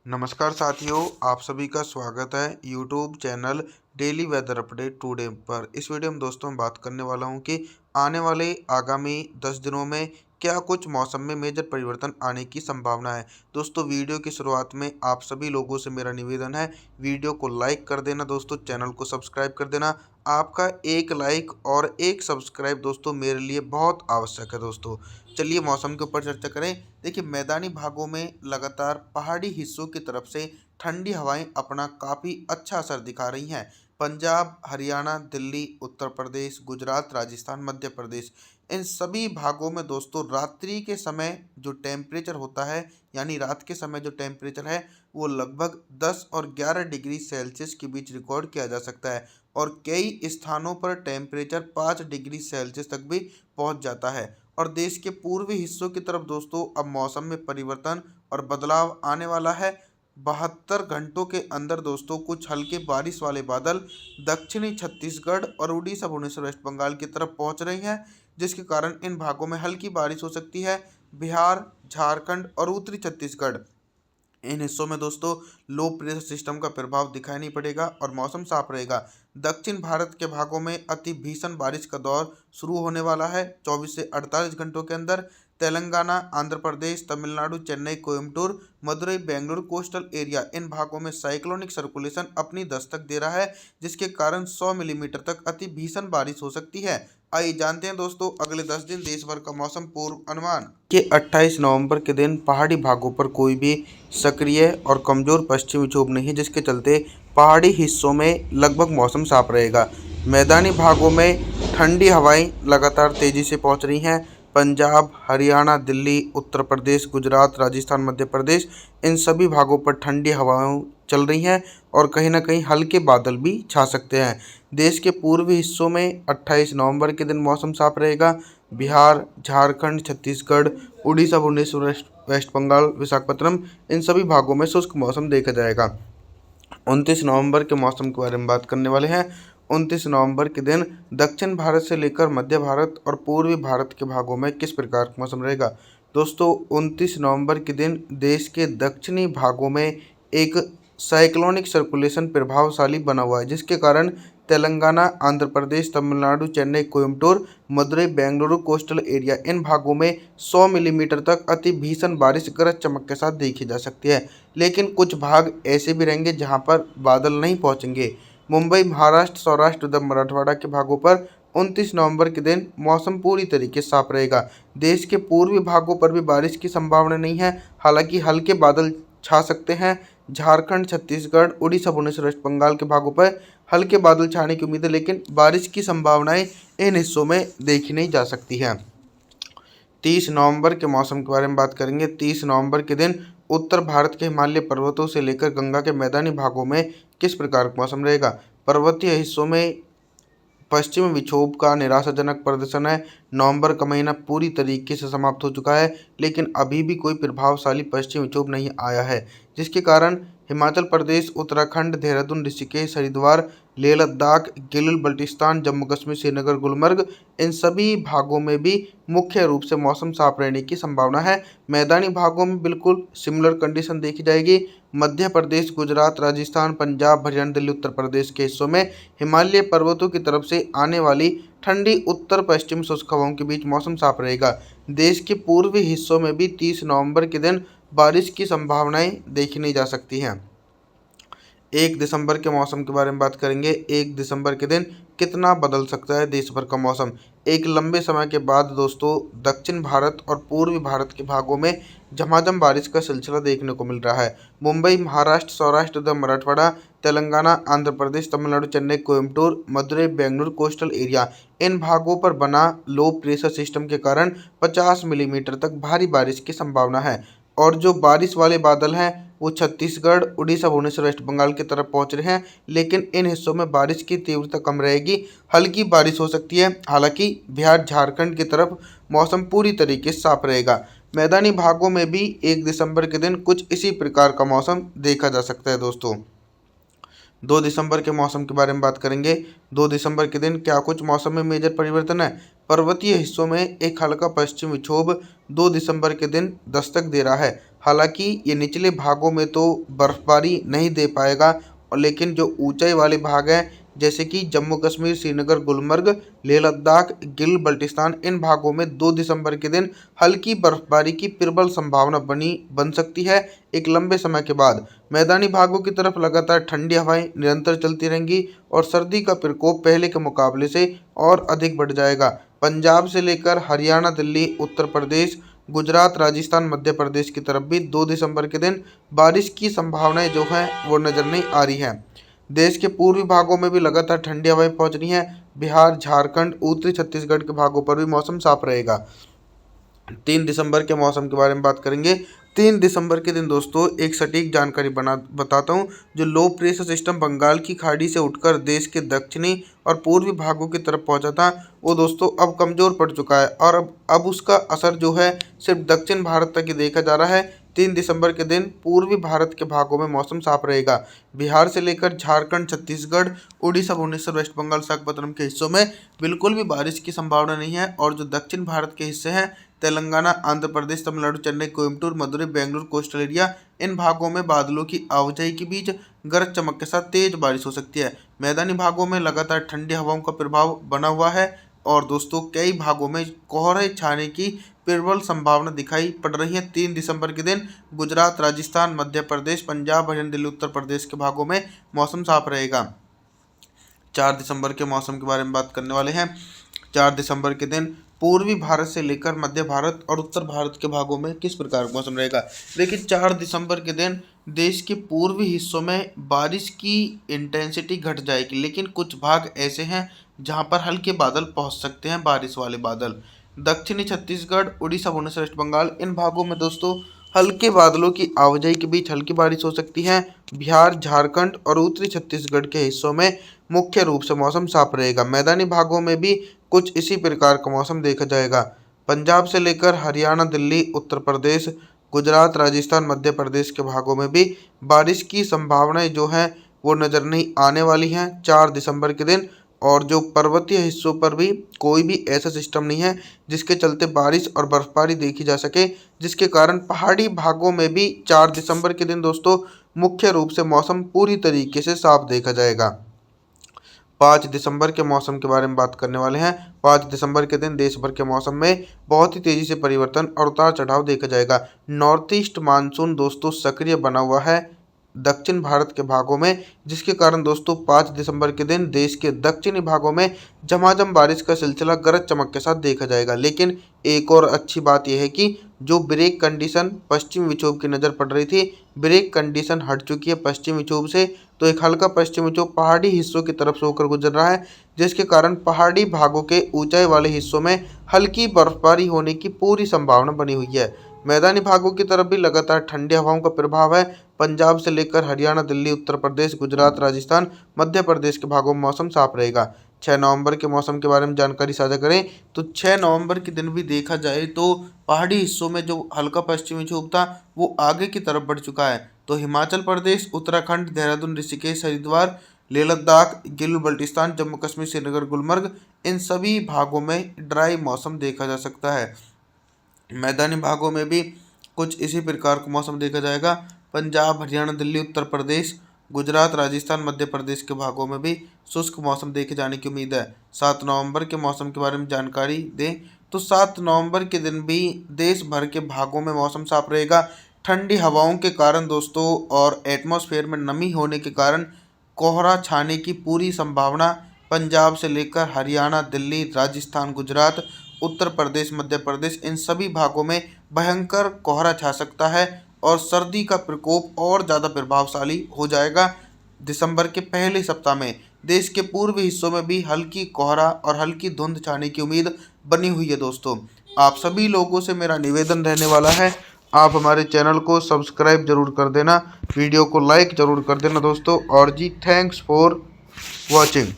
नमस्कार साथियों, आप सभी का स्वागत है YouTube channel daily weather update today पर। इस वीडियो में दोस्तों बात करने वाला हूं कि आने वाले आगामी 10 दिनों में क्या कुछ मौसम में मेजर परिवर्तन आने की संभावना है। दोस्तों वीडियो की शुरुआत में आप सभी लोगों से मेरा निवेदन है, वीडियो को लाइक कर देना दोस्तों, चैनल को सब्सक्राइब कर देना। आपका एक लाइक और एक सब्सक्राइब दोस्तों मेरे लिए बहुत आवश्यक है दोस्तों। चलिए मौसम के ऊपर चर्चा करें। देखिए मैदानी भागों में लगातार पहाड़ी हिस्सों की तरफ से ठंडी हवाएं अपना काफ़ी अच्छा असर दिखा रही हैं। पंजाब, हरियाणा, दिल्ली, उत्तर प्रदेश, गुजरात, राजस्थान, मध्य प्रदेश, इन सभी भागों में दोस्तों रात्रि के समय जो टेम्परेचर होता है, यानी रात के समय जो टेम्परेचर है वो लगभग 10 और 11 डिग्री सेल्सियस के बीच रिकॉर्ड किया जा सकता है और कई स्थानों पर टेम्परेचर 5 डिग्री सेल्सियस तक भी पहुंच जाता है। और देश के पूर्वी हिस्सों की तरफ दोस्तों अब मौसम में परिवर्तन और बदलाव आने वाला है। 72 घंटों के अंदर दोस्तों कुछ हल्के बारिश वाले बादल दक्षिणी छत्तीसगढ़ और उड़ीसा, भुवनेश्वर, वेस्ट बंगाल की तरफ पहुंच रही हैं, जिसके कारण इन भागों में हल्की बारिश हो सकती है। बिहार, झारखंड और उत्तरी छत्तीसगढ़, इन हिस्सों में दोस्तों लो प्रेशर सिस्टम का प्रभाव दिखाई नहीं पड़ेगा और मौसम साफ रहेगा। दक्षिण भारत के भागों में अति भीषण बारिश का दौर शुरू होने वाला है 24 से 48 घंटों के अंदर। तेलंगाना, आंध्र प्रदेश, तमिलनाडु, चेन्नई, कोयम्बटूर, मदुरई, बेंगलुरु कोस्टल एरिया, इन भागों में साइक्लोनिक सर्कुलेशन अपनी दस्तक दे रहा है, जिसके कारण 100 मिलीमीटर तक अति भीषण बारिश हो सकती है। आइए जानते हैं दोस्तों अगले 10 दिन देश भर का मौसम पूर्व अनुमान। कि 28 नवंबर के दिन पहाड़ी भागों पर कोई भी सक्रिय और कमजोर पश्चिमी विक्षोभ नहीं है, जिसके चलते पहाड़ी हिस्सों में लगभग मौसम साफ रहेगा। मैदानी भागों में ठंडी हवाएं लगातार तेजी से पहुंच रही हैं। पंजाब, हरियाणा, दिल्ली, उत्तर प्रदेश, गुजरात, राजस्थान, मध्य प्रदेश, इन सभी भागों पर ठंडी हवाएं चल रही हैं और कहीं ना कहीं हल्के बादल भी छा सकते हैं। देश के पूर्वी हिस्सों में 28 नवंबर के दिन मौसम साफ रहेगा। बिहार, झारखंड, छत्तीसगढ़, उड़ीसा, भुवनेश्वर, वेस्ट बंगाल, विशाखापट्टनम, इन सभी भागों में शुष्क मौसम देखा जाएगा। 29 नवंबर के मौसम के बारे में बात करने वाले हैं। 29 नवंबर के दिन दक्षिण भारत से लेकर मध्य भारत और पूर्वी भारत के भागों में किस प्रकार का मौसम रहेगा। दोस्तों 29 नवंबर के दिन देश के दक्षिणी भागों में एक साइक्लोनिक सर्कुलेशन प्रभावशाली बना हुआ है, जिसके कारण तेलंगाना, आंध्र प्रदेश, तमिलनाडु, चेन्नई, कोयम्बटूर, मदुरई, बेंगलुरु कोस्टल एरिया, इन भागों में 100 मिलीमीटर तक अति भीषण बारिश गरज चमक के साथ देखी जा सकती है। लेकिन कुछ भाग ऐसे भी रहेंगे जहां पर बादल नहीं पहुंचेंगे। मुंबई, महाराष्ट्र, सौराष्ट्र, उधर मराठवाड़ा के भागों पर 29 नवंबर के दिन मौसम पूरी तरीके से साफ रहेगा। देश के पूर्वी भागों पर भी बारिश की संभावना नहीं है, हालांकि हल्के बादल छा सकते हैं। झारखंड, छत्तीसगढ़, उड़ीसा, भुवनेश्वर, वेस्ट बंगाल के भागों पर हल्के बादल छाने की उम्मीद है, लेकिन बारिश की संभावनाएं इन हिस्सों में देखी नहीं जा सकती हैं। 30 नवंबर के मौसम के बारे में बात करेंगे। 30 नवंबर के दिन उत्तर भारत के हिमालय पर्वतों से लेकर गंगा के मैदानी भागों में किस प्रकार का मौसम रहेगा। पर्वतीय हिस्सों में पश्चिमी विक्षोभ का निराशाजनक प्रदर्शन है। नवंबर का महीना पूरी तरीके से समाप्त हो चुका है, लेकिन अभी भी कोई प्रभावशाली पश्चिमी विक्षोभ नहीं आया है, जिसके कारण हिमाचल प्रदेश, उत्तराखंड, देहरादून, ऋषिकेश, हरिद्वार, लेह लद्दाख, गिलगित बल्टिस्तान, जम्मू कश्मीर, श्रीनगर, गुलमर्ग, इन सभी भागों में भी मुख्य रूप से मौसम साफ रहने की संभावना है। मैदानी भागों में बिल्कुल सिमिलर कंडीशन देखी जाएगी। मध्य प्रदेश, गुजरात, राजस्थान, पंजाब, हरियाणा, दिल्ली, उत्तर प्रदेश के हिस्सों में हिमालय पर्वतों की तरफ से आने वाली ठंडी उत्तर पश्चिम शुष्क हवाओं के बीच मौसम साफ रहेगा। देश के पूर्वी हिस्सों में भी 30 नवंबर के दिन बारिश की संभावनाएं देखी नहीं जा सकती हैं। 1 दिसंबर के मौसम के बारे में बात करेंगे। 1 दिसंबर के दिन कितना बदल सकता है देश भर का मौसम। एक लंबे समय के बाद दोस्तों दक्षिण भारत और पूर्वी भारत के भागों में झमाझम बारिश का सिलसिला देखने को मिल रहा है। मुंबई, महाराष्ट्र, सौराष्ट्र, उधर मराठवाड़ा, तेलंगाना, आंध्र प्रदेश, तमिलनाडु, चेन्नई, कोयम्बटूर, मदुरई, बेंगलुरु कोस्टल एरिया, इन भागों पर बना लो प्रेशर सिस्टम के कारण 50 मिलीमीटर तक भारी बारिश की संभावना है। और जो बारिश वाले बादल हैं वो छत्तीसगढ़, उड़ीसा, भुवनेश्वर, वेस्ट बंगाल की तरफ पहुंच रहे हैं, लेकिन इन हिस्सों में बारिश की तीव्रता कम रहेगी, हल्की बारिश हो सकती है। हालांकि बिहार, झारखंड की तरफ मौसम पूरी तरीके से साफ रहेगा। मैदानी भागों में भी 1 दिसंबर के दिन कुछ इसी प्रकार का मौसम देखा जा सकता है दोस्तों। 2 दिसंबर के मौसम के बारे में बात करेंगे। 2 दिसंबर के दिन क्या कुछ मौसम में मेजर परिवर्तन है। पर्वतीय हिस्सों में एक हल्का पश्चिम विक्षोभ 2 दिसंबर के दिन दस्तक दे रहा है। हालांकि ये निचले भागों में तो बर्फबारी नहीं दे पाएगा, और लेकिन जो ऊंचाई वाले भाग हैं जैसे कि जम्मू कश्मीर, श्रीनगर, गुलमर्ग, लेह लद्दाख, गिल बल्टिस्तान, इन भागों में 2 दिसंबर के दिन हल्की बर्फबारी की प्रबल संभावना बन सकती है। एक लंबे समय के बाद मैदानी भागों की तरफ लगातार ठंडी हवाएं निरंतर चलती रहेंगी और सर्दी का प्रकोप पहले के मुकाबले से और अधिक बढ़ जाएगा। पंजाब से लेकर हरियाणा, दिल्ली, उत्तर प्रदेश, गुजरात, राजस्थान, मध्य प्रदेश की तरफ भी 2 दिसंबर के दिन बारिश की संभावनाएं जो हैं वो नजर नहीं आ रही हैं। देश के पूर्वी भागों में भी लगातार ठंडी हवाएं पहुंच रही हैं। बिहार, झारखंड, उत्तरी छत्तीसगढ़ के भागों पर भी मौसम साफ रहेगा। 3 दिसंबर के मौसम के बारे में बात करेंगे। 3 दिसंबर के दिन दोस्तों एक सटीक जानकारी बताता हूँ। जो लो प्रेशर सिस्टम बंगाल की खाड़ी से उठकर देश के दक्षिणी और पूर्वी भागों की तरफ पहुंचा था, वो दोस्तों अब कमज़ोर पड़ चुका है और अब उसका असर जो है सिर्फ दक्षिण भारत तक ही देखा जा रहा है। 3 दिसंबर के दिन पूर्वी भारत के भागों में मौसम साफ रहेगा। बिहार से लेकर झारखंड, छत्तीसगढ़, उड़ीसा, भुवनेश्वर, वेस्ट बंगाल, विशाखापत्तनम के हिस्सों में बिल्कुल भी बारिश की संभावना नहीं है। और जो दक्षिण भारत के हिस्से हैं तेलंगाना, आंध्र प्रदेश, तमिलनाडु, चेन्नई, कोयम्बटूर, मदुरई, बेंगलुरु, कोस्टल एरिया, इन भागों में बादलों की आवाजाही के बीच गरज चमक के साथ तेज बारिश हो सकती है। मैदानी भागों में लगातार ठंडी हवाओं का प्रभाव बना हुआ है और दोस्तों कई भागों में कोहरे छाने की प्रबल संभावना दिखाई पड़ रही है। 3 दिसंबर के दिन गुजरात, राजस्थान, मध्य प्रदेश, पंजाब, हरियाणा, दिल्ली, उत्तर प्रदेश के भागों में मौसम साफ रहेगा। 4 दिसंबर के मौसम के बारे में बात करने वाले हैं। 4 दिसंबर के दिन पूर्वी भारत से लेकर मध्य भारत और उत्तर भारत के भागों में किस प्रकार का मौसम रहेगा। देखिए 4 दिसंबर के दिन देश के पूर्वी हिस्सों में बारिश की इंटेंसिटी घट जाएगी, लेकिन कुछ भाग ऐसे हैं जहां पर हल्के बादल पहुंच सकते हैं, बारिश वाले बादल। दक्षिणी छत्तीसगढ़, उड़ीसा, भुवनेश्वर, वेस्ट बंगाल, इन भागों में दोस्तों हल्के बादलों की आवाजाही के बीच हल्की बारिश हो सकती है। बिहार, झारखंड और उत्तरी छत्तीसगढ़ के हिस्सों में मुख्य रूप से मौसम साफ रहेगा। मैदानी भागों में भी कुछ इसी प्रकार का मौसम देखा जाएगा। पंजाब से लेकर हरियाणा, दिल्ली, उत्तर प्रदेश, गुजरात, राजस्थान, मध्य प्रदेश के भागों में भी बारिश की संभावनाएं जो हैं वो नज़र नहीं आने वाली हैं 4 दिसंबर के दिन। और जो पर्वतीय हिस्सों पर भी कोई भी ऐसा सिस्टम नहीं है जिसके चलते बारिश और बर्फबारी देखी जा सके, जिसके कारण पहाड़ी भागों में भी 4 दिसंबर के दिन दोस्तों मुख्य रूप से मौसम पूरी तरीके से साफ देखा जाएगा। 5 दिसंबर के मौसम के बारे में बात करने वाले हैं। 5 दिसंबर के दिन देश भर के मौसम में बहुत ही तेज़ी से परिवर्तन और उतार चढ़ाव देखा जाएगा। नॉर्थ ईस्ट मानसून दोस्तों सक्रिय बना हुआ है दक्षिण भारत के भागों में, जिसके कारण दोस्तों 5 दिसंबर के दिन देश के दक्षिणी भागों में झमाझम बारिश का सिलसिला गरज चमक के साथ देखा जाएगा। लेकिन एक और अच्छी बात यह है कि जो ब्रेक कंडीशन पश्चिम विक्षोभ की नज़र पड़ रही थी, ब्रेक कंडीशन हट चुकी है पश्चिम विक्षोभ से। तो एक हल्का पश्चिम विक्षोभ पहाड़ी हिस्सों की तरफ से होकर गुजर रहा है, जिसके कारण पहाड़ी भागों के ऊंचाई वाले हिस्सों में हल्की बर्फबारी होने की पूरी संभावना बनी हुई है। मैदानी भागों की तरफ भी लगातार ठंडी हवाओं का प्रभाव है। पंजाब से लेकर हरियाणा, दिल्ली, उत्तर प्रदेश, गुजरात, राजस्थान, मध्य प्रदेश के भागों में मौसम साफ रहेगा। 6 नवंबर के मौसम के बारे में जानकारी साझा करें तो 6 नवंबर के दिन भी देखा जाए तो पहाड़ी हिस्सों में जो हल्का पश्चिमी विक्षोभ था वो आगे की तरफ बढ़ चुका है। तो हिमाचल प्रदेश, उत्तराखंड, देहरादून, ऋषिकेश, हरिद्वार, लेह लद्दाख, गिल बल्टिस्तान, जम्मू कश्मीर, श्रीनगर, गुलमर्ग, इन सभी भागों में ड्राई मौसम देखा जा सकता है। मैदानी भागों में भी कुछ इसी प्रकार का मौसम देखा जाएगा। पंजाब, हरियाणा, दिल्ली, उत्तर प्रदेश, गुजरात, राजस्थान, मध्य प्रदेश के भागों में भी शुष्क मौसम देखे जाने की उम्मीद है। 7 नवंबर के मौसम के बारे में जानकारी दें तो 7 नवंबर के दिन भी देश भर के भागों में मौसम साफ रहेगा। ठंडी हवाओं के कारण दोस्तों और एटमॉस्फेयर में नमी होने के कारण कोहरा छाने की पूरी संभावना पंजाब से लेकर हरियाणा, दिल्ली, राजस्थान, गुजरात, उत्तर प्रदेश, मध्य प्रदेश, इन सभी भागों में भयंकर कोहरा छा सकता है और सर्दी का प्रकोप और ज़्यादा प्रभावशाली हो जाएगा। दिसंबर के पहले सप्ताह में देश के पूर्वी हिस्सों में भी हल्की कोहरा और हल्की धुंध छाने की उम्मीद बनी हुई है। दोस्तों आप सभी लोगों से मेरा निवेदन रहने वाला है, आप हमारे चैनल को सब्सक्राइब जरूर कर देना, वीडियो को लाइक ज़रूर कर देना दोस्तों। और जी थैंक्स फॉर वॉचिंग।